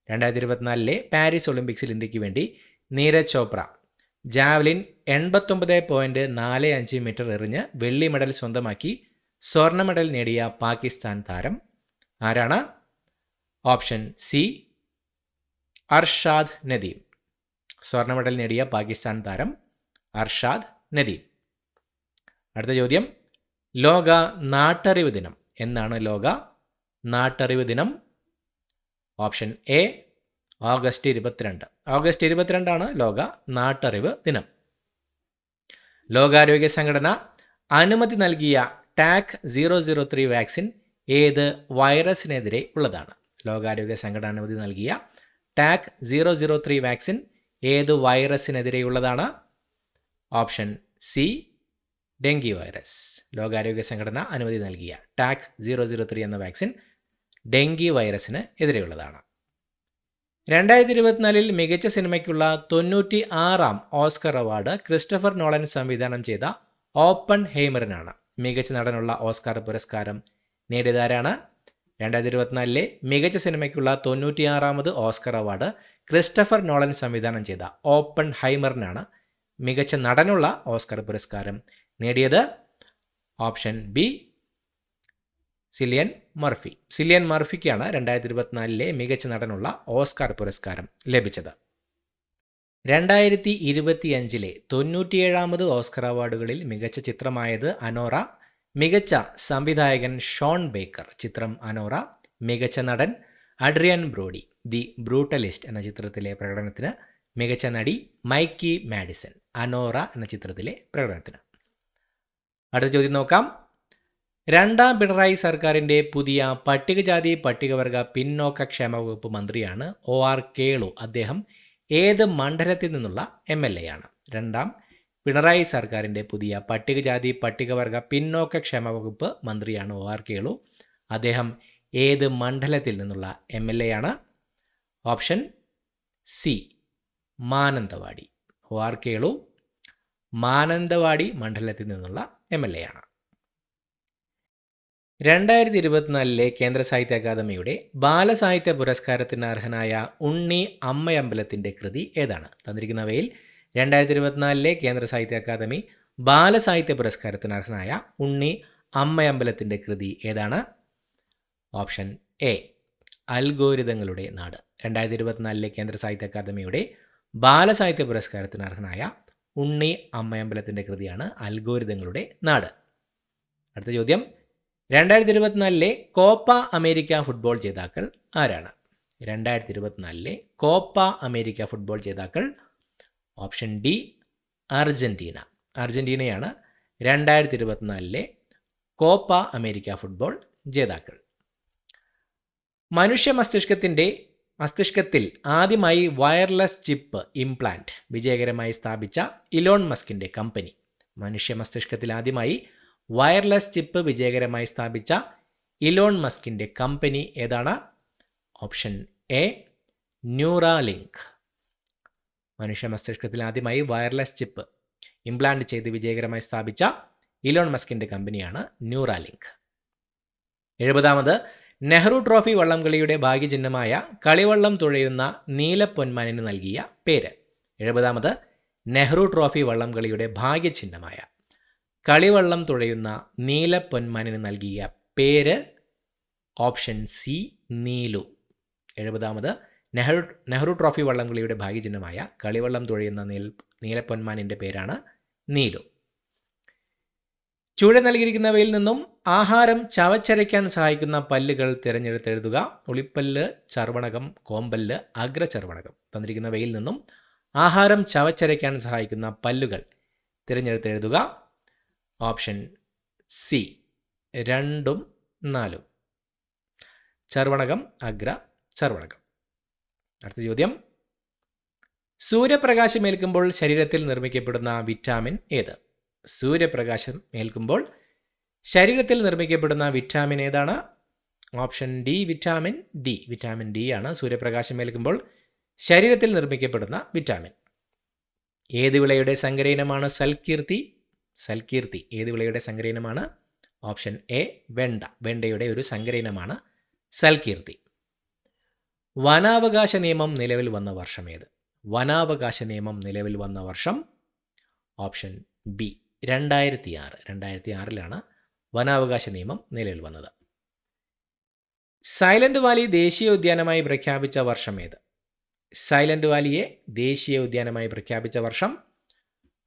2024 പാരീസ് ഒളിമ്പിക്സിൽ ഇന്ത്യക്ക് വേണ്ടി നീരജ് ചോപ്ര ജാവലിൻ 89.45 മീറ്റർ എറിഞ്ഞ് വെള്ളി മെഡൽ സ്വന്തമാക്കി സ്വർണ്ണ മെഡൽ നേടിയ പാകിസ്ഥാൻ താരം ആരാണ്? Option C Arshad Nadeem. സ്വർണ്ണ മെഡൽ നേടിയ പാകിസ്ഥാൻ താരം അർഷാദ് നദീം. അടുത്ത ചോദ്യം, ലോക നാട്ടറിവ് ദിനം എന്നാണ്? ലോക നാട്ടറിവ് ദിനം ഓപ്ഷൻ എ ഓഗസ്റ്റ് 22. ഓഗസ്റ്റ് 22 ലോക നാട്ടറിവ് ദിനം. ലോകാരോഗ്യ സംഘടന അനുമതി നൽകിയ ടാക് 003 വാക്സിൻ ഏത് വൈറസിനെതിരെ ഉള്ളതാണ്? ലോകാരോഗ്യ സംഘടന അനുമതി നൽകിയ ടാക് 003 വാക്സിൻ ഏത് വൈറസിനെതിരെയുള്ളതാണ്? Option C dengue virus. ലോകാരോഗ്യ സംഘടന അനുമതി നൽകിയ ടാക് 003 എന്ന വാക്സിൻ ഡെങ്കി വൈറസിന് എതിരെയുള്ളതാണ്. 2024 മികച്ച സിനിമയ്ക്കുള്ള 96ാം ഓസ്കർ അവാർഡ് ക്രിസ്റ്റഫർ നോളൻ സംവിധാനം ചെയ്ത ഓപ്പൺ ഹെയ്മറിനാണ്. മികച്ച നടനുള്ള ഓസ്കാർ പുരസ്കാരം നേടിയതാരാണ്? 2024 മികച്ച സിനിമയ്ക്കുള്ള 96ാമത് ഓസ്കർ അവാർഡ് ക്രിസ്റ്റഫർ നോളൻ സംവിധാനം ചെയ്ത ഓപ്പൺ ഹൈമറിനാണ്. മികച്ച നടനുള്ള ഓസ്കർ പുരസ്കാരം നേടിയത് option B Cillian Murphy. Cillian മർഫിക്കാണ് 2024 മികച്ച നടനുള്ള ഓസ്കാർ പുരസ്കാരം ലഭിച്ചത്. 2025 97ാമത് ഓസ്കർ അവാർഡുകളിൽ മികച്ച ചിത്രമായത് അനോറ. മികച്ച സംവിധായകൻ ഷോൺ ബേക്കർ. ചിത്രം അനോറ. മികച്ച നടൻ അഡ്രിയൻ ബ്രോഡി. ദി ബ്രൂട്ടലിസ്റ്റ് എന്ന ചിത്രത്തിലെ പ്രകടനത്തിന്. മികച്ച നടി മൈക്കി മാഡിസൺ. അനോറ എന്ന ചിത്രത്തിലെ പ്രകടനത്തിന്. അടുത്ത ചോദ്യം നോക്കാം. രണ്ടാം പിണറായി സർക്കാരിൻ്റെ പുതിയ പട്ടികജാതി പട്ടികവർഗ പിന്നോക്ക ക്ഷേമ വകുപ്പ് മന്ത്രിയാണ് OR കേളു. അദ്ദേഹം ഏത് മണ്ഡലത്തിൽ നിന്നുള്ള MLA ആണ്? രണ്ടാം പിണറായി സർക്കാരിൻ്റെ പുതിയ പട്ടികജാതി പട്ടികവർഗ പിന്നോക്ക ക്ഷേമ വകുപ്പ് മന്ത്രിയാണ് OR കേളു. അദ്ദേഹം ഏത് മണ്ഡലത്തിൽ നിന്നുള്ള MLA ആണ്? Option C Mananthavady. OR Kelu Mananthavady മണ്ഡലത്തിൽ നിന്നുള്ള MLA ആണ്. 2024 കേന്ദ്ര സാഹിത്യ അക്കാദമിയുടെ ബാലസാഹിത്യ പുരസ്കാരത്തിന് അർഹനായ ഉണ്ണി അമ്മയമ്പലത്തിൻ്റെ കൃതി ഏതാണ്? തന്നിരിക്കുന്നവയിൽ 2024 കേന്ദ്ര സാഹിത്യ അക്കാദമി ബാലസാഹിത്യ പുരസ്കാരത്തിന് അർഹനായ ഉണ്ണി അമ്മയമ്പലത്തിൻ്റെ കൃതി ഏതാണ്? ഓപ്ഷൻ എ, അൽഗോരിതങ്ങളുടെ നാട്. 2024 കേന്ദ്ര സാഹിത്യ അക്കാദമിയുടെ ബാലസാഹിത്യ പുരസ്കാരത്തിന് അർഹനായ ഉണ്ണി അമ്മയമ്പലത്തിൻ്റെ കൃതിയാണ് അൽഗോരിതങ്ങളുടെ നാട്. അടുത്ത ചോദ്യം, 2024 കോപ്പ അമേരിക്ക ഫുട്ബോൾ ജേതാക്കൾ ആരാണ്? 2024 കോപ്പ അമേരിക്ക ഫുട്ബോൾ ജേതാക്കൾ ഓപ്ഷൻ ഡി, അർജന്റീന. അർജന്റീനയാണ് 2024 കോപ്പ അമേരിക്ക ഫുട്ബോൾ ജേതാക്കൾ. മനുഷ്യ മസ്തിഷ്കത്തിൽ ആദ്യമായി വയർലെസ് ചിപ്പ് ഇംപ്ലാന്റ് വിജയകരമായി സ്ഥാപിച്ച ഇലോൺ മസ്കിൻ്റെ കമ്പനി. മനുഷ്യ മസ്തിഷ്കത്തിൽ ആദ്യമായി വയർലെസ് ചിപ്പ് വിജയകരമായി സ്ഥാപിച്ച ഇലോൺ മസ്കിൻ്റെ കമ്പനി ഏതാണ്? Option A, Neuralink. മനുഷ്യ മസ്തിഷ്കത്തിൽ ആദ്യമായി വയർലെസ് ചിപ്പ് ഇംപ്ലാന്റ് ചെയ്ത് വിജയകരമായി സ്ഥാപിച്ച ഇലോൺ മസ്കിൻ്റെ കമ്പനിയാണ് ന്യൂറാലിങ്ക്. 70ാമത് നെഹ്റു ട്രോഫി വള്ളംകളിയുടെ ഭാഗ്യചിഹ്നമായ കളിവള്ളം തുഴയുന്ന നീലപ്പൊന്മാനിന് നൽകിയ പേര്. 70ാമത് നെഹ്റു ട്രോഫി വള്ളംകളിയുടെ ഭാഗ്യചിഹ്നമായ കളിവള്ളം തുഴയുന്ന നീലപ്പൊന്മാനിന് നൽകിയ പേര് ഓപ്ഷൻ സി, നീലു. 70ാമത് നെഹ്റു ട്രോഫി വള്ളംകളിയുടെ ഭാഗ്യചിഹ്നമായ കളിവള്ളം തുഴയുന്ന നീലപ്പൊന്മാനിൻ്റെ പേരാണ് നീലു. ചുവടെ നൽകിയിരിക്കുന്നവയിൽ നിന്നും ആഹാരം ചവച്ചരയ്ക്കാൻ സഹായിക്കുന്ന പല്ലുകൾ തിരഞ്ഞെടുത്തെഴുതുക. ഉളിപ്പല്ല്, ചർവണകം, കോമ്പല്ല്, അഗ്രചർവണകം. തന്നിരിക്കുന്നവയിൽ നിന്നും ആഹാരം ചവച്ചരയ്ക്കാൻ സഹായിക്കുന്ന പല്ലുകൾ തിരഞ്ഞെടുത്തെഴുതുക. Option C, 2ഉം 4ഉം. ചർവണകം, അഗ്ര ചർവണകം. അടുത്ത ചോദ്യം, സൂര്യപ്രകാശം ഏൽക്കുമ്പോൾ ശരീരത്തിൽ നിർമ്മിക്കപ്പെടുന്ന വിറ്റാമിൻ ഏത്? സൂര്യപ്രകാശം ഏൽക്കുമ്പോൾ ശരീരത്തിൽ നിർമ്മിക്കപ്പെടുന്ന വിറ്റാമിൻ ഏതാണ്? Option D, vitamin D. Vitamin D ആണ് സൂര്യപ്രകാശം ഏൽക്കുമ്പോൾ ശരീരത്തിൽ നിർമ്മിക്കപ്പെടുന്ന വിറ്റാമിൻ. ഏത് വിളയുടെ സങ്കരയിനമാണ് സൽകീർത്തി? സൽകീർത്തി ഏത് വിളയുടെ സങ്കരയിനമാണ്? ഓപ്ഷൻ എ, വെണ്ട. വെണ്ടയുടെ ഒരു സങ്കരയിനമാണ് സൽകീർത്തി. വനാവകാശ നിയമം നിലവിൽ വന്ന വർഷം ഏത്? വനാവകാശ നിയമം നിലവിൽ വന്ന വർഷം ഓപ്ഷൻ ബി, 2006. 2006ലാണ് വനാവകാശ നിയമം നിലവിൽ വന്നത്. സൈലന്റ് വാലി ദേശീയ ഉദ്യാനമായി പ്രഖ്യാപിച്ച വർഷം ഏത്? സൈലന്റ് വാലിയെ ദേശീയ ഉദ്യാനമായി പ്രഖ്യാപിച്ച വർഷം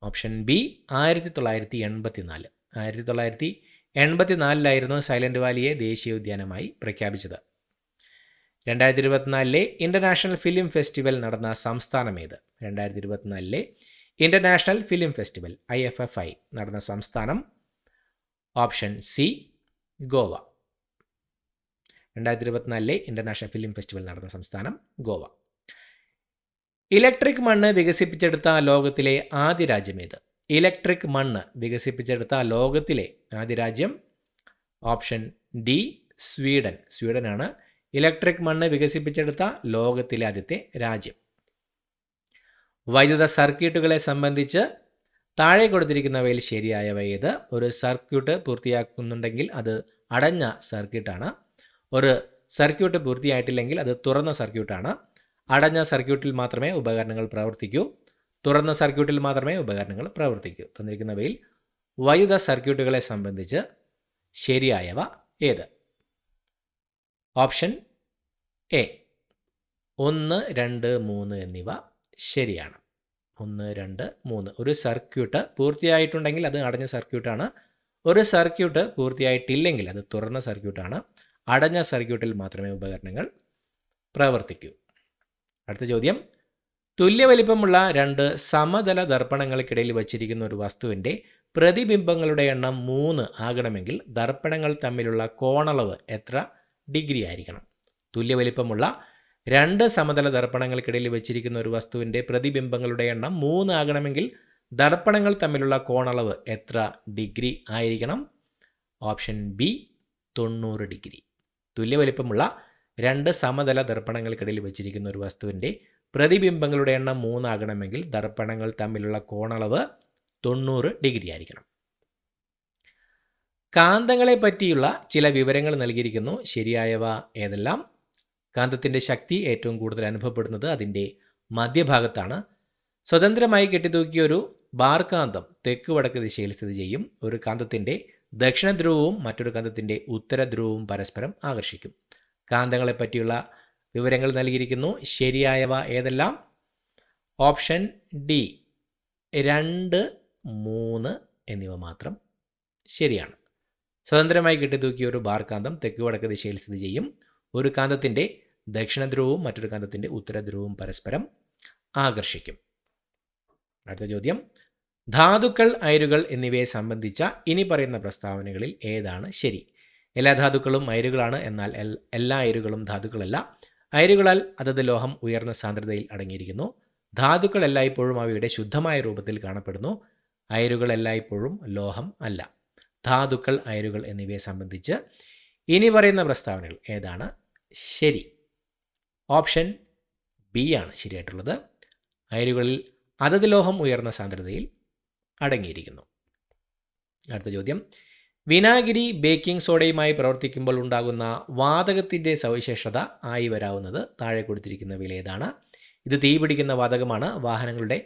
ഓപ്ഷൻ ബി, 1984. 1984ലായിരുന്നു സൈലന്റ് വാലിയെ ദേശീയ ഉദ്യാനമായി പ്രഖ്യാപിച്ചത്. 2024 ഇന്റർനാഷണൽ ഫിലിം ഫെസ്റ്റിവൽ നടന്ന സംസ്ഥാനം ഏത്? 2024 ഇന്റർനാഷണൽ ഫിലിം ഫെസ്റ്റിവൽ IFFI നടന്ന സംസ്ഥാനം option C, Goa. 2024 international film festival നടന്ന സംസ്ഥാനം ഗോവ. ഇലക്ട്രിക് മണ്ണ് വികസിപ്പിച്ചെടുത്ത ലോകത്തിലെ ആദ്യ രാജ്യം ഏത്? ഇലക്ട്രിക് മണ്ണ് വികസിപ്പിച്ചെടുത്ത ലോകത്തിലെ ആദ്യ രാജ്യം ഓപ്ഷൻ ഡി, സ്വീഡൻ. സ്വീഡനാണ് ഇലക്ട്രിക് മണ്ണ് വികസിപ്പിച്ചെടുത്ത ലോകത്തിലെ ആദ്യത്തെ രാജ്യം. വൈദ്യുത സർക്യൂട്ടുകളെ സംബന്ധിച്ച് താഴെ കൊടുത്തിരിക്കുന്നവയിൽ ശരിയായവ ഏത്? ഒരു സർക്യൂട്ട് പൂർത്തിയാക്കുന്നുണ്ടെങ്കിൽ അത് അടഞ്ഞ സർക്യൂട്ടാണ്. ഒരു സർക്യൂട്ട് പൂർത്തിയായിട്ടില്ലെങ്കിൽ അത് തുറന്ന സർക്യൂട്ടാണ്. അടഞ്ഞ സർക്യൂട്ടിൽ മാത്രമേ ഉപകരണങ്ങൾ പ്രവർത്തിക്കൂ. തുറന്ന സർക്യൂട്ടിൽ മാത്രമേ ഉപകരണങ്ങൾ പ്രവർത്തിക്കൂ. തന്നിരിക്കുന്നവയിൽ വൈദ്യുത സർക്യൂട്ടുകളെ സംബന്ധിച്ച് ശരിയായവ ഏത്? ഓപ്ഷൻ എ, 1, 2, 3 എന്നിവ ശരിയാണ്. 1, 2, 3. ഒരു സർക്യൂട്ട് പൂർത്തിയായിട്ടുണ്ടെങ്കിൽ അത് അടഞ്ഞ സർക്യൂട്ടാണ്. ഒരു സർക്യൂട്ട് പൂർത്തിയായിട്ടില്ലെങ്കിൽ അത് തുറന്ന സർക്യൂട്ടാണ്. അടഞ്ഞ സർക്യൂട്ടിൽ മാത്രമേ ഉപകരണങ്ങൾ പ്രവർത്തിക്കൂ. അടുത്ത ചോദ്യം, തുല്യ വലിപ്പമുള്ള 2 സമതല ദർപ്പണങ്ങൾക്കിടയിൽ വച്ചിരിക്കുന്ന ഒരു വസ്തുവിൻ്റെ പ്രതിബിംബങ്ങളുടെ എണ്ണം 3 ആകണമെങ്കിൽ ദർപ്പണങ്ങൾ തമ്മിലുള്ള കോണളവ് എത്ര ഡിഗ്രി ആയിരിക്കണം? തുല്യ വലിപ്പമുള്ള 2 സമതല ദർപ്പണങ്ങൾക്കിടയിൽ വച്ചിരിക്കുന്ന ഒരു വസ്തുവിൻ്റെ പ്രതിബിംബങ്ങളുടെ എണ്ണം 3 ആകണമെങ്കിൽ ദർപ്പണങ്ങൾ തമ്മിലുള്ള കോണളവ് എത്ര ഡിഗ്രി ആയിരിക്കണം? Option B, 90 degree. തുല്യ വലിപ്പമുള്ള 2 സമതല ദർപ്പണങ്ങൾക്കിടയിൽ വച്ചിരിക്കുന്ന ഒരു വസ്തുവിൻ്റെ പ്രതിബിംബങ്ങളുടെ എണ്ണം 3 ആകണമെങ്കിൽ ദർപ്പണങ്ങൾ തമ്മിലുള്ള കോണളവ് 90 ഡിഗ്രി ആയിരിക്കണം. കാന്തങ്ങളെ പറ്റിയുള്ള ചില വിവരങ്ങൾ നൽകിയിരിക്കുന്നു. ശരിയായവ ഏതെല്ലാം? കാന്തത്തിൻ്റെ ശക്തി ഏറ്റവും കൂടുതൽ അനുഭവപ്പെടുന്നത് അതിൻ്റെ മധ്യഭാഗത്താണ്. സ്വതന്ത്രമായി കെട്ടിത്തൂക്കിയ ഒരു ബാർ കാന്തം തെക്ക് വടക്ക് ദിശയിൽ സ്ഥിതി ചെയ്യും. ഒരു കാന്തത്തിൻ്റെ ദക്ഷിണ ധ്രുവവും മറ്റൊരു കാന്തത്തിൻ്റെ ഉത്തര ധ്രുവവും പരസ്പരം ആകർഷിക്കും. കാന്തങ്ങളെ പറ്റിയുള്ള വിവരങ്ങൾ നൽകിയിരിക്കുന്നു. ശരിയായവ ഏതെല്ലാം? ഓപ്ഷൻ ഡി 2, 3 എന്നിവ മാത്രം ശരിയാണ്. സ്വതന്ത്രമായി കെട്ടിത്തൂക്കിയ ഒരു ബാർ കാന്തം തെക്ക് വടക്ക് ദിശയിൽ സ്ഥിതി ചെയ്യും. ഒരു കാന്തത്തിൻ്റെ ദക്ഷിണ ധ്രുവവും മറ്റൊരു കാന്തത്തിൻ്റെ ഉത്തര ധ്രുവവും പരസ്പരം ആകർഷിക്കും. അടുത്ത ചോദ്യം, ധാതുക്കൾ, അയിരുകൾ എന്നിവയെ സംബന്ധിച്ച ഇനി പറയുന്ന പ്രസ്താവനകളിൽ ഏതാണ് ശരി? എല്ലാ ധാതുക്കളും അയിരുകളാണ്, എന്നാൽ എല്ലാ അയിരുകളും ധാതുക്കളല്ല. അയിരുകളാൽ അതത് ലോഹം ഉയർന്ന സാന്ദ്രതയിൽ അടങ്ങിയിരിക്കുന്നു. ധാതുക്കൾ എല്ലായ്പ്പോഴും അവയുടെ ശുദ്ധമായ രൂപത്തിൽ കാണപ്പെടുന്നു. അയിരുകൾ എല്ലായ്പ്പോഴും ലോഹം അല്ല. ധാതുക്കൾ, അയിരുകൾ എന്നിവയെ സംബന്ധിച്ച് ഇനി പറയുന്ന പ്രസ്താവനകൾ ഏതാണ് ശരി? ഓപ്ഷൻ ബി ആണ് ശരിയായിട്ടുള്ളത്. അയിരുകളിൽ അതത് ലോഹം ഉയർന്ന സാന്ദ്രതയിൽ അടങ്ങിയിരിക്കുന്നു. അടുത്ത ചോദ്യം, വിനാഗിരി ബേക്കിംഗ് സോഡയുമായി പ്രവർത്തിക്കുമ്പോൾ ഉണ്ടാകുന്ന വാതകത്തിൻ്റെ സവിശേഷത ആയി വരാവുന്നത് താഴെ കൊടുത്തിരിക്കുന്നവയിൽ ഏതാണ്? ഇത് തീപിടിക്കുന്ന വാതകമാണ്. വാഹനങ്ങളുടെ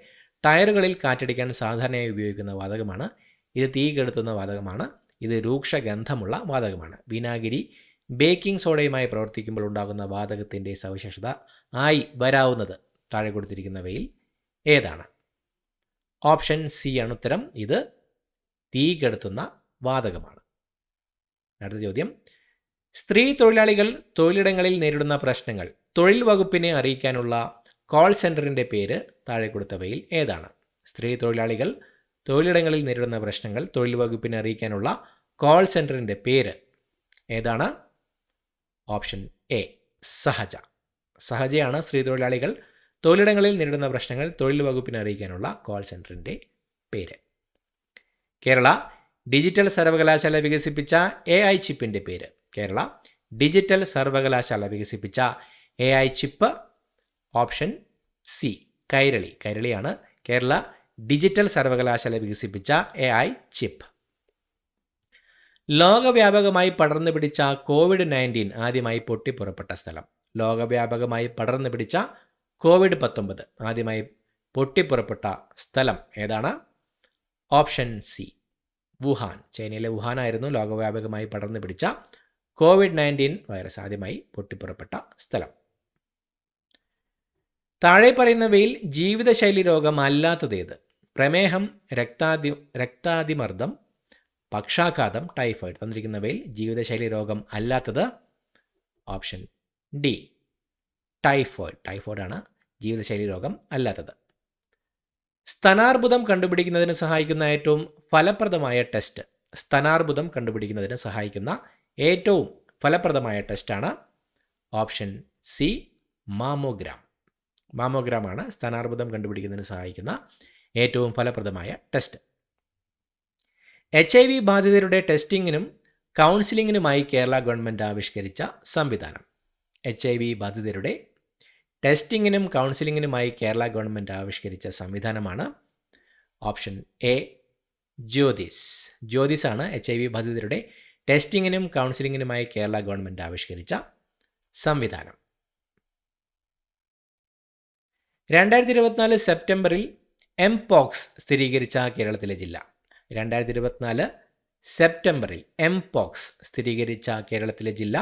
ടയറുകളിൽ കാറ്റടിക്കാൻ സാധാരണയായി ഉപയോഗിക്കുന്ന വാതകമാണ്. ഇത് തീ കെടുത്തുന്ന വാതകമാണ്. ഇത് രൂക്ഷഗന്ധമുള്ള വാതകമാണ്. വിനാഗിരി ബേക്കിംഗ് സോഡയുമായി പ്രവർത്തിക്കുമ്പോൾ ഉണ്ടാകുന്ന വാതകത്തിൻ്റെ സവിശേഷത ആയി വരാവുന്നത് താഴെ കൊടുത്തിരിക്കുന്നവയിൽ ഏതാണ്? ഓപ്ഷൻ സി ആണ് ഉത്തരം. ഇത് തീ കെടുത്തുന്ന വാതകമാണ്. അടുത്ത ചോദ്യം, സ്ത്രീ തൊഴിലാളികൾ തൊഴിലിടങ്ങളിൽ നേരിടുന്ന പ്രശ്നങ്ങൾ തൊഴിൽ വകുപ്പിനെ അറിയിക്കാനുള്ള കോൾ സെൻറ്ററിൻ്റെ പേര് താഴെ കൊടുത്തവയിൽ ഏതാണ്? സ്ത്രീ തൊഴിലാളികൾ തൊഴിലിടങ്ങളിൽ നേരിടുന്ന പ്രശ്നങ്ങൾ തൊഴിൽ വകുപ്പിനെ അറിയിക്കാനുള്ള കോൾ സെൻറ്ററിൻ്റെ പേര് ഏതാണ്? ഓപ്ഷൻ എ സഹജ. സഹജയാണ് സ്ത്രീ തൊഴിലാളികൾ തൊഴിലിടങ്ങളിൽ നേരിടുന്ന പ്രശ്നങ്ങൾ തൊഴിൽ വകുപ്പിനെ അറിയിക്കാനുള്ള കോൾ സെൻറ്ററിൻ്റെ പേര്. കേരള ഡിജിറ്റൽ സർവകലാശാല വികസിപ്പിച്ച AI ചിപ്പിൻ്റെ പേര്? കേരള ഡിജിറ്റൽ സർവകലാശാല വികസിപ്പിച്ച AI chip? Option C Kairali. കൈരളിയാണ് കേരള ഡിജിറ്റൽ സർവകലാശാല വികസിപ്പിച്ച AI ചിപ്പ്. ലോകവ്യാപകമായി പടർന്നു പിടിച്ച COVID-19 ആദ്യമായി പൊട്ടിപ്പുറപ്പെട്ട സ്ഥലം? ലോകവ്യാപകമായി പടർന്നു പിടിച്ച COVID-19 ആദ്യമായി പൊട്ടിപ്പുറപ്പെട്ട സ്ഥലം ഏതാണ്? Option C Wuhan. ചൈനയിലെ വുഹാനായിരുന്നു ലോകവ്യാപകമായി പടർന്നു പിടിച്ച COVID-19 വൈറസ് ആദ്യമായി പൊട്ടിപ്പുറപ്പെട്ട സ്ഥലം. താഴെ പറയുന്നവയിൽ ജീവിതശൈലി രോഗം അല്ലാത്തതേത്? പ്രമേഹം, രക്താതിമർദ്ദം, പക്ഷാഘാതം, ടൈഫോയിഡ്. തന്നിരിക്കുന്നവയിൽ ജീവിതശൈലി രോഗം അല്ലാത്തത്? Option D typhoid. ടൈഫോയിഡാണ് ജീവിതശൈലി രോഗം അല്ലാത്തത്. സ്തനാർബുദം കണ്ടുപിടിക്കുന്നതിന് സഹായിക്കുന്ന ഏറ്റവും ഫലപ്രദമായ ടെസ്റ്റ്? സ്തനാർബുദം കണ്ടുപിടിക്കുന്നതിന് സഹായിക്കുന്ന ഏറ്റവും ഫലപ്രദമായ ടെസ്റ്റാണ്? Option C mammogram. മാമോഗ്രാമാണ് സ്തനാർബുദം കണ്ടുപിടിക്കുന്നതിന് സഹായിക്കുന്ന ഏറ്റവും ഫലപ്രദമായ ടെസ്റ്റ്. HIV ബാധിതരുടെ ടെസ്റ്റിങ്ങിനും കൗൺസിലിങ്ങിനുമായി കേരള ഗവൺമെൻറ് ആവിഷ്കരിച്ച സംവിധാനം? HIV ബാധിതരുടെ ടെസ്റ്റിങ്ങിനും കൗൺസിലിങ്ങിനുമായി കേരള ഗവൺമെൻറ് ആവിഷ്കരിച്ച സംവിധാനമാണ്? Option A Jyothis. ജ്യോതിസാണ് HIV ബാധിതരുടെ ടെസ്റ്റിങ്ങിനും കൗൺസിലിങ്ങിനുമായി കേരള ഗവൺമെൻറ് ആവിഷ്കരിച്ച സംവിധാനം. 2024 സെപ്റ്റംബറിൽ എംപോക്സ് സ്ഥിരീകരിച്ച കേരളത്തിലെ ജില്ല? 2024 സെപ്റ്റംബറിൽ എംപോക്സ് സ്ഥിരീകരിച്ച കേരളത്തിലെ ജില്ല?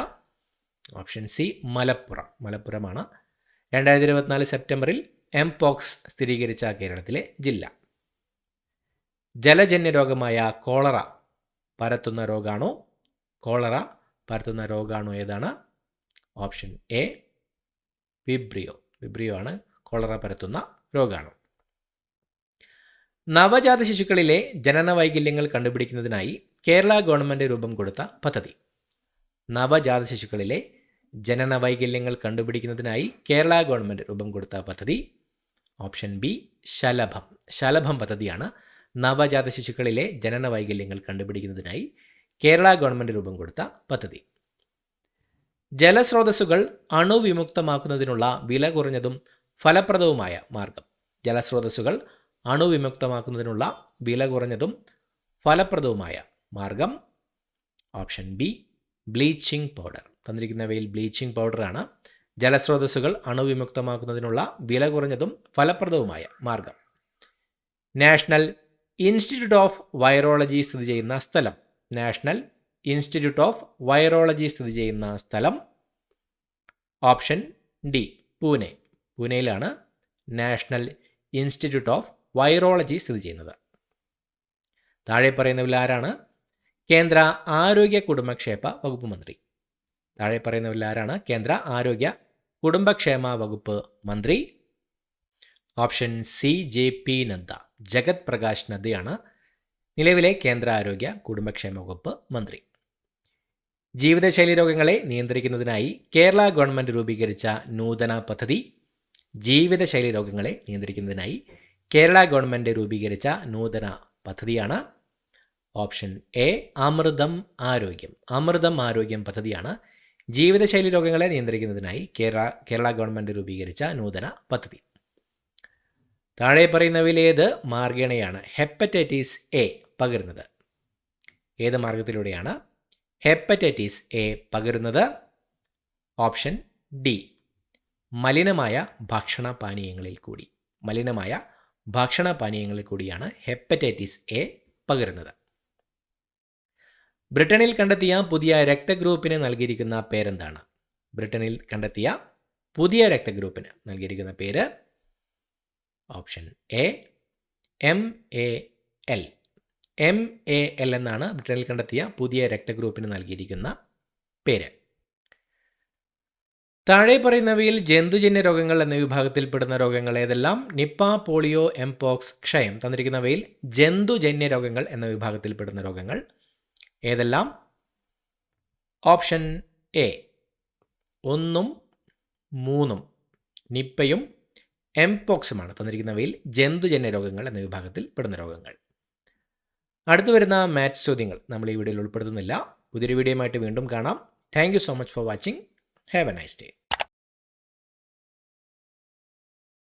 Option C Malappuram. മലപ്പുറമാണ് 2024 സെപ്റ്റംബറിൽ എംപോക്സ് സ്ഥിരീകരിച്ച കേരളത്തിലെ ജില്ല. ജലജന്യ രോഗമായ കോളറ പരത്തുന്ന രോഗാണോ? കോളറ പരത്തുന്ന രോഗാണോ ഏതാണ്? Option A Vibrio. വിബ്രിയോ ആണ് കോളറ പരത്തുന്ന രോഗാണു. നവജാത ശിശുക്കളിലെ ജനന വൈകല്യങ്ങൾ കണ്ടുപിടിക്കുന്നതിനായി കേരള ഗവൺമെൻറ് രൂപം കൊടുത്ത പദ്ധതി? നവജാത ശിശുക്കളിലെ ജനന വൈകല്യങ്ങൾ കണ്ടുപിടിക്കുന്നതിനായി കേരള ഗവൺമെൻറ് രൂപം കൊടുത്ത പദ്ധതി? Option B ശലഭം. ശലഭം പദ്ധതിയാണ് നവജാത ശിശുക്കളിലെ ജനന വൈകല്യങ്ങൾ കണ്ടുപിടിക്കുന്നതിനായി കേരള ഗവൺമെൻറ് രൂപം കൊടുത്ത പദ്ധതി. ജലസ്രോതസ്സുകൾ അണുവിമുക്തമാക്കുന്നതിനുള്ള വില കുറഞ്ഞതും ഫലപ്രദവുമായ മാർഗം? ജലസ്രോതസ്സുകൾ അണുവിമുക്തമാക്കുന്നതിനുള്ള വില കുറഞ്ഞതും ഫലപ്രദവുമായ മാർഗം? Option B bleaching powder. തന്നിരിക്കുന്നവയിൽ ബ്ലീച്ചിങ് പൗഡറാണ് ജലസ്രോതസ്സുകൾ അണുവിമുക്തമാക്കുന്നതിനുള്ള വില കുറഞ്ഞതും ഫലപ്രദവുമായ മാർഗം. നാഷണൽ ഇൻസ്റ്റിറ്റ്യൂട്ട് ഓഫ് വൈറോളജി സ്ഥിതി ചെയ്യുന്ന സ്ഥലം. നാഷണൽ ഇൻസ്റ്റിറ്റ്യൂട്ട് ഓഫ് വൈറോളജി സ്ഥിതി ചെയ്യുന്ന സ്ഥലം ഓപ്ഷൻ ഡി പൂനെ. പൂനെയിലാണ് നാഷണൽ ഇൻസ്റ്റിറ്റ്യൂട്ട് ഓഫ് വൈറോളജി സ്ഥിതി ചെയ്യുന്നത്. താഴെ പറയുന്നവരിൽ ആരാണ് കേന്ദ്ര ആരോഗ്യ കുടുംബക്ഷേമ വകുപ്പ് മന്ത്രി? താഴെ പറയുന്നവരിൽ ആരാണ് കേന്ദ്ര ആരോഗ്യ കുടുംബക്ഷേമ വകുപ്പ് മന്ത്രി? Option C JP Nadda. Jagat Prakash നദ്ദയാണ് നിലവിലെ കേന്ദ്ര ആരോഗ്യ കുടുംബക്ഷേമ വകുപ്പ് മന്ത്രി. ജീവിതശൈലി രോഗങ്ങളെ നിയന്ത്രിക്കുന്നതിനായി കേരള ഗവൺമെൻറ് രൂപീകരിച്ച നൂതന പദ്ധതി. ജീവിതശൈലി രോഗങ്ങളെ നിയന്ത്രിക്കുന്നതിനായി കേരള ഗവൺമെൻറ് രൂപീകരിച്ച നൂതന പദ്ധതിയാണ് ഓപ്ഷൻ എ അമൃതം ആരോഗ്യം. അമൃതം ആരോഗ്യം പദ്ധതിയാണ് ജീവിതശൈലി രോഗങ്ങളെ നിയന്ത്രിക്കുന്നതിനായി കേരള ഗവൺമെൻറ് രൂപീകരിച്ച നൂതന പദ്ധതി. താഴെ പറയുന്നവയിൽ ഏത് മാർഗേണയാണ് ഹെപ്പറ്റൈറ്റിസ് എ പകരുന്നത്? ഏത് മാർഗത്തിലൂടെയാണ് ഹെപ്പറ്റൈറ്റിസ് എ പകരുന്നത്? ഓപ്ഷൻ ഡി മലിനമായ ഭക്ഷണപാനീയങ്ങളിൽ കൂടി. മലിനമായ ഭക്ഷണപാനീയങ്ങളിൽ കൂടിയാണ് ഹെപ്പറ്റൈറ്റിസ് എ പകരുന്നത്. ബ്രിട്ടനിൽ കണ്ടെത്തിയ പുതിയ രക്തഗ്രൂപ്പിന് നൽകിയിരിക്കുന്ന പേരെന്താണ്? ബ്രിട്ടനിൽ കണ്ടെത്തിയ പുതിയ രക്തഗ്രൂപ്പിന് നൽകിയിരിക്കുന്ന പേര് ഓപ്ഷൻ എ MAL. MAL എന്നാണ് ബ്രിട്ടനിൽ കണ്ടെത്തിയ പുതിയ രക്തഗ്രൂപ്പിന് നൽകിയിരിക്കുന്ന പേര്. താഴെ പറയുന്നവയിൽ ജന്തുജന്യ രോഗങ്ങൾ എന്ന വിഭാഗത്തിൽപ്പെടുന്ന രോഗങ്ങൾ ഏതെല്ലാം? നിപ്പ, പോളിയോ, എംപോക്സ്, ക്ഷയം. തന്നിരിക്കുന്നവയിൽ ജന്തുജന്യ രോഗങ്ങൾ എന്ന വിഭാഗത്തിൽപ്പെടുന്ന രോഗങ്ങൾ ഏതെല്ലാം? ഓപ്ഷൻ എ 1, 3 നിപ്പയും എംപോക്സുമാണ് തന്നിരിക്കുന്നവയിൽ ജന്തുജന്യ രോഗങ്ങൾ എന്ന വിഭാഗത്തിൽ പെടുന്ന രോഗങ്ങൾ. അടുത്തു വരുന്ന മാത്സ് ചോദ്യങ്ങൾ നമ്മൾ ഈ വീഡിയോയിൽ ഉൾപ്പെടുത്തുന്നില്ല. പുതിയൊരു വീഡിയോയുമായിട്ട് വീണ്ടും കാണാം. Thank you so much for watching. Have A nice day.